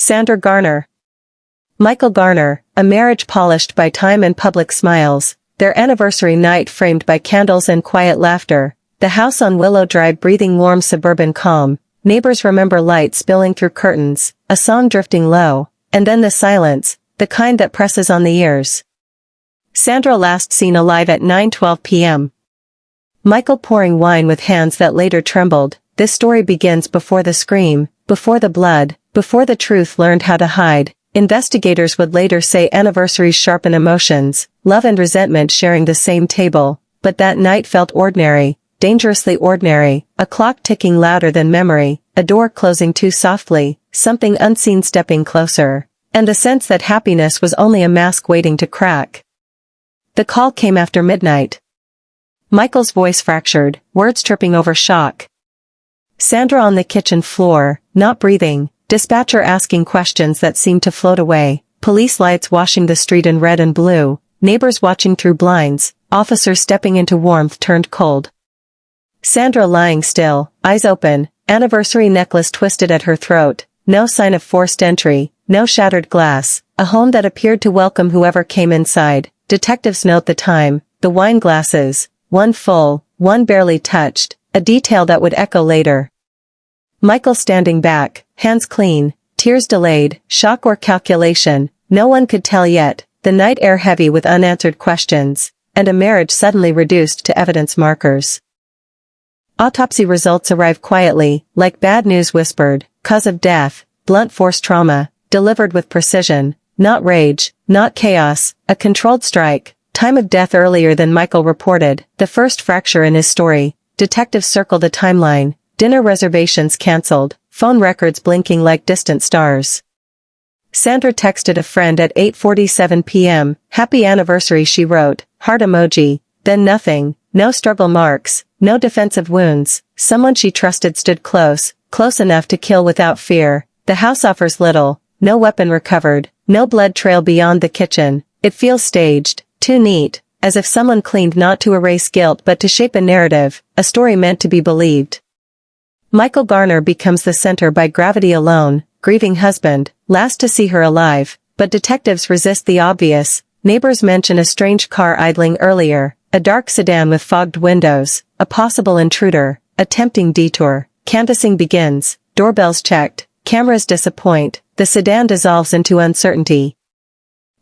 Sandra Garner. Michael Garner, a marriage polished by time and public smiles, their anniversary night framed by candles and quiet laughter, the house on Willow Drive breathing warm suburban calm, neighbors remember light spilling through curtains, a song drifting low, and then the silence, the kind that presses on the ears. Sandra last seen alive at 9:12 p.m. Michael pouring wine with hands that later trembled. This story begins before the scream, before the blood, before the truth learned how to hide. Investigators would later say anniversaries sharpen emotions, love and resentment sharing the same table, but that night felt ordinary, dangerously ordinary, a clock ticking louder than memory, a door closing too softly, something unseen stepping closer, and the sense that happiness was only a mask waiting to crack. The call came after midnight. Michael's voice fractured, words tripping over shock. Sandra on the kitchen floor, not breathing, dispatcher asking questions that seemed to float away, police lights washing the street in red and blue, neighbors watching through blinds, officers stepping into warmth turned cold. Sandra lying still, eyes open, anniversary necklace twisted at her throat, no sign of forced entry, no shattered glass, a home that appeared to welcome whoever came inside. Detectives note the time, the wine glasses, one full, one barely touched, a detail that would echo later. Michael standing back, hands clean, tears delayed, shock or calculation, no one could tell yet, the night air heavy with unanswered questions, and a marriage suddenly reduced to evidence markers. Autopsy results arrive quietly, like bad news whispered, cause of death, blunt force trauma, delivered with precision, not rage, not chaos, a controlled strike, time of death earlier than Michael reported, the first fracture in his story. Detectives circled a timeline, dinner reservations cancelled, phone records blinking like distant stars. Sandra texted a friend at 8:47 p.m., happy anniversary she wrote, heart emoji, then nothing, no struggle marks, no defensive wounds, someone she trusted stood close, close enough to kill without fear, the house offers little, no weapon recovered, no blood trail beyond the kitchen, it feels staged, too neat, as if someone cleaned not to erase guilt but to shape a narrative, a story meant to be believed. Michael Garner becomes the center by gravity alone, grieving husband, last to see her alive, but detectives resist the obvious, neighbors mention a strange car idling earlier, a dark sedan with fogged windows, a possible intruder, a tempting detour, canvassing begins, doorbells checked, cameras disappoint, the sedan dissolves into uncertainty.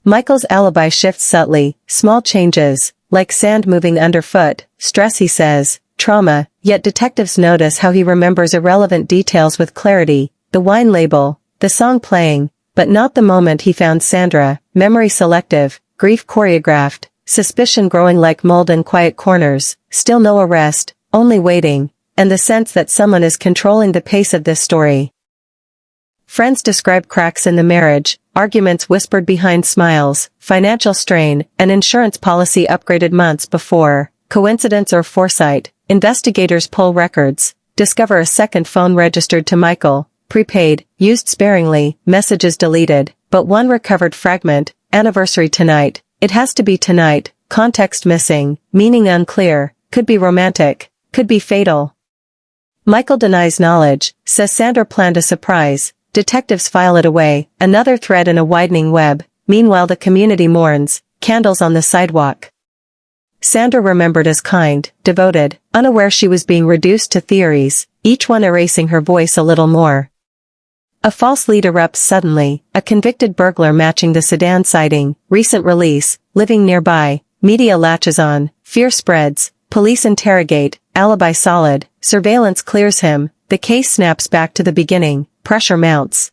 Michael's alibi shifts subtly, small changes, like sand moving underfoot, stress he says, trauma, yet detectives notice how he remembers irrelevant details with clarity, the wine label, the song playing, but not the moment he found Sandra, memory selective, grief choreographed, suspicion growing like mold in quiet corners, still no arrest, only waiting, and the sense that someone is controlling the pace of this story. Friends describe cracks in the marriage, arguments whispered behind smiles, financial strain, an insurance policy upgraded months before. Coincidence or foresight? Investigators pull records, discover a second phone registered to Michael, prepaid, used sparingly, messages deleted, but one recovered fragment, anniversary tonight, it has to be tonight, context missing, meaning unclear, could be romantic, could be fatal. Michael denies knowledge, says Sandra planned a surprise. Detectives file it away, another thread in a widening web. Meanwhile the community mourns, candles on the sidewalk. Sandra remembered as kind, devoted, unaware she was being reduced to theories, each one erasing her voice a little more. A false lead erupts suddenly, a convicted burglar matching the sedan sighting, recent release, living nearby, media latches on, fear spreads, police interrogate, alibi solid, surveillance clears him, the case snaps back to the beginning. Pressure mounts.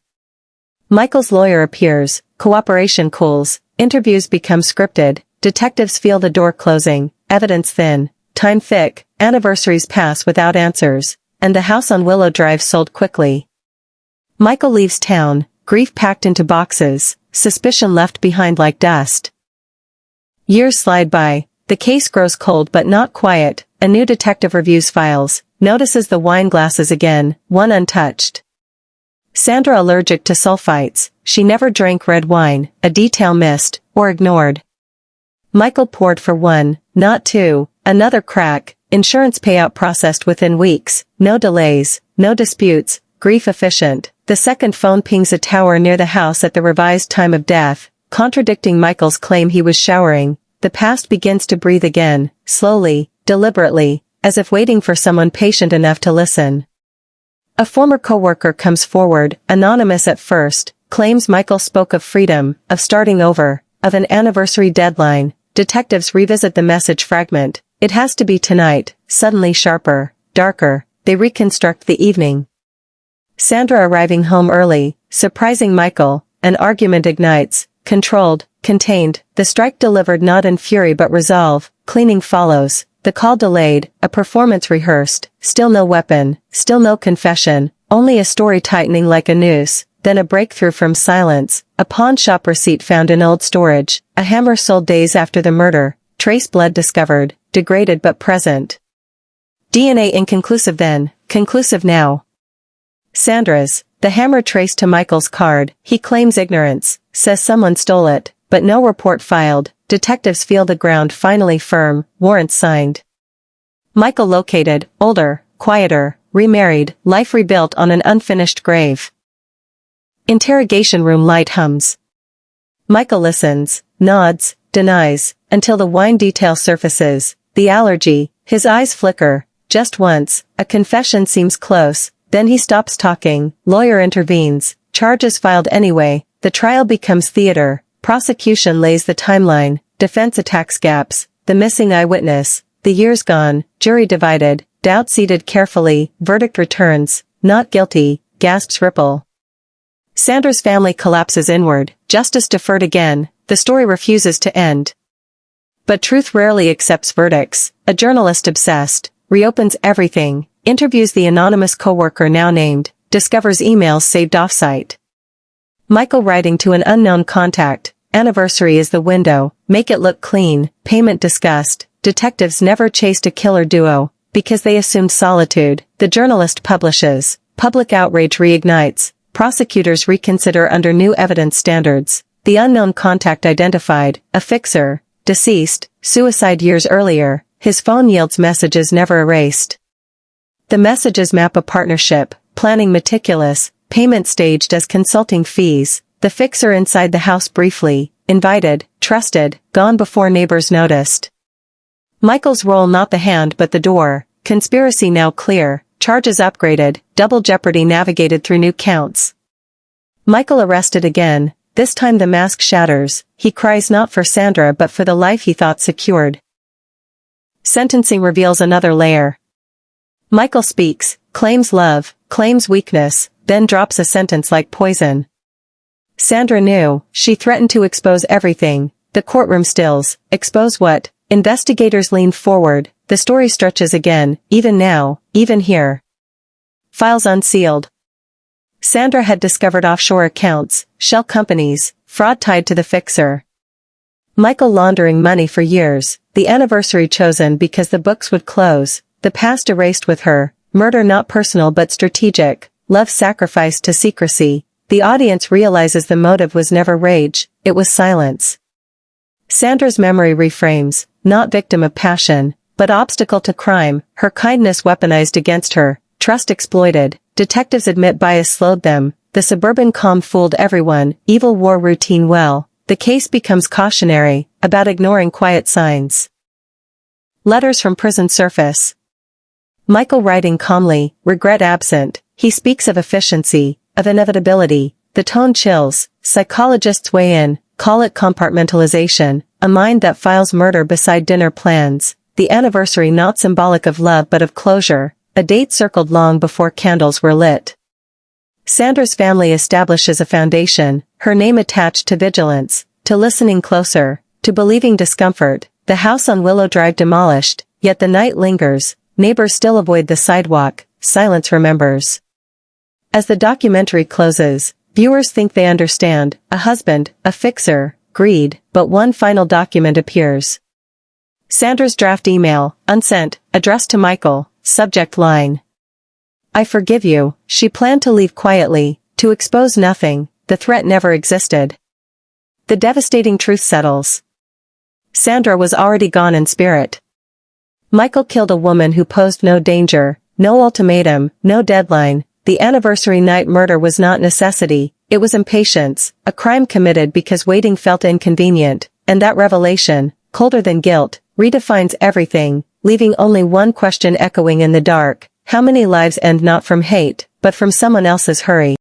Michael's lawyer appears, cooperation cools, interviews become scripted, detectives feel the door closing, evidence thin, time thick, anniversaries pass without answers, and the house on Willow Drive sold quickly. Michael leaves town, grief packed into boxes, suspicion left behind like dust. Years slide by, the case grows cold but not quiet, a new detective reviews files, notices the wine glasses again, one untouched. Sandra allergic to sulfites, she never drank red wine, a detail missed, or ignored. Michael poured for one, not two, another crack, insurance payout processed within weeks, no delays, no disputes, grief efficient. The second phone pings a tower near the house at the revised time of death, contradicting Michael's claim he was showering. The past begins to breathe again, slowly, deliberately, as if waiting for someone patient enough to listen. A former coworker comes forward, anonymous at first, claims Michael spoke of freedom, of starting over, of an anniversary deadline. Detectives revisit the message fragment. It has to be tonight. Suddenly sharper, darker, they reconstruct the evening. Sandra arriving home early, surprising Michael, an argument ignites, controlled, contained, the strike delivered not in fury but resolve, cleaning follows, the call delayed, a performance rehearsed, still no weapon, still no confession, only a story tightening like a noose, then a breakthrough from silence, a pawn shop receipt found in old storage, a hammer sold days after the murder, trace blood discovered, degraded but present. DNA inconclusive then, conclusive now. Sandra's, the hammer traced to Michael's card, he claims ignorance, says someone stole it, but no report filed, detectives feel the ground finally firm, warrants signed. Michael located, older, quieter, remarried, life rebuilt on an unfinished grave. Interrogation room light hums. Michael listens, nods, denies, until the wine detail surfaces, the allergy, his eyes flicker, just once, a confession seems close. Then he stops talking, lawyer intervenes, charges filed anyway, the trial becomes theater, prosecution lays the timeline, defense attacks gaps, the missing eyewitness, the years gone, jury divided, doubt seated carefully, verdict returns, not guilty, gasps ripple. Sandra's family collapses inward, justice deferred again, the story refuses to end. But truth rarely accepts verdicts, a journalist obsessed, reopens everything, interviews the anonymous coworker now named, discovers emails saved offsite. Michael writing to an unknown contact, anniversary is the window, make it look clean, payment discussed, detectives never chased a killer duo, because they assumed solitude, the journalist publishes, public outrage reignites, prosecutors reconsider under new evidence standards, the unknown contact identified, a fixer, deceased, suicide years earlier, his phone yields messages never erased. The messages map a partnership, planning meticulous, payment staged as consulting fees, the fixer inside the house briefly, invited, trusted, gone before neighbors noticed. Michael's role not the hand but the door, conspiracy now clear, charges upgraded, double jeopardy navigated through new counts. Michael arrested again, this time the mask shatters, he cries not for Sandra but for the life he thought secured. Sentencing reveals another layer. Michael speaks, claims love, claims weakness, then drops a sentence like poison. Sandra knew, she threatened to expose everything, the courtroom stills, expose what? Investigators lean forward, the story stretches again, even now, even here. Files unsealed. Sandra had discovered offshore accounts, shell companies, fraud tied to the fixer. Michael laundering money for years, the anniversary chosen because the books would close. The past erased with her, murder not personal but strategic, love sacrificed to secrecy, the audience realizes the motive was never rage, it was silence. Sandra's memory reframes, not victim of passion, but obstacle to crime, her kindness weaponized against her, trust exploited, detectives admit bias slowed them, the suburban calm fooled everyone, evil wore routine well, the case becomes cautionary, about ignoring quiet signs. Letters from prison surface. Michael writing calmly, regret absent, he speaks of efficiency, of inevitability, the tone chills, psychologists weigh in, call it compartmentalization, a mind that files murder beside dinner plans, the anniversary not symbolic of love but of closure, a date circled long before candles were lit. Sandra's family establishes a foundation, her name attached to vigilance, to listening closer, to believing discomfort, the house on Willow Drive demolished, yet the night lingers. Neighbors still avoid the sidewalk, silence remembers. As the documentary closes, viewers think they understand, a husband, a fixer, greed, but one final document appears. Sandra's draft email, unsent, addressed to Michael, subject line. I forgive you, she planned to leave quietly, to expose nothing, the threat never existed. The devastating truth settles. Sandra was already gone in spirit. Michael killed a woman who posed no danger, no ultimatum, no deadline, the anniversary night murder was not necessity, it was impatience, a crime committed because waiting felt inconvenient, and that revelation, colder than guilt, redefines everything, leaving only one question echoing in the dark: how many lives end not from hate, but from someone else's hurry?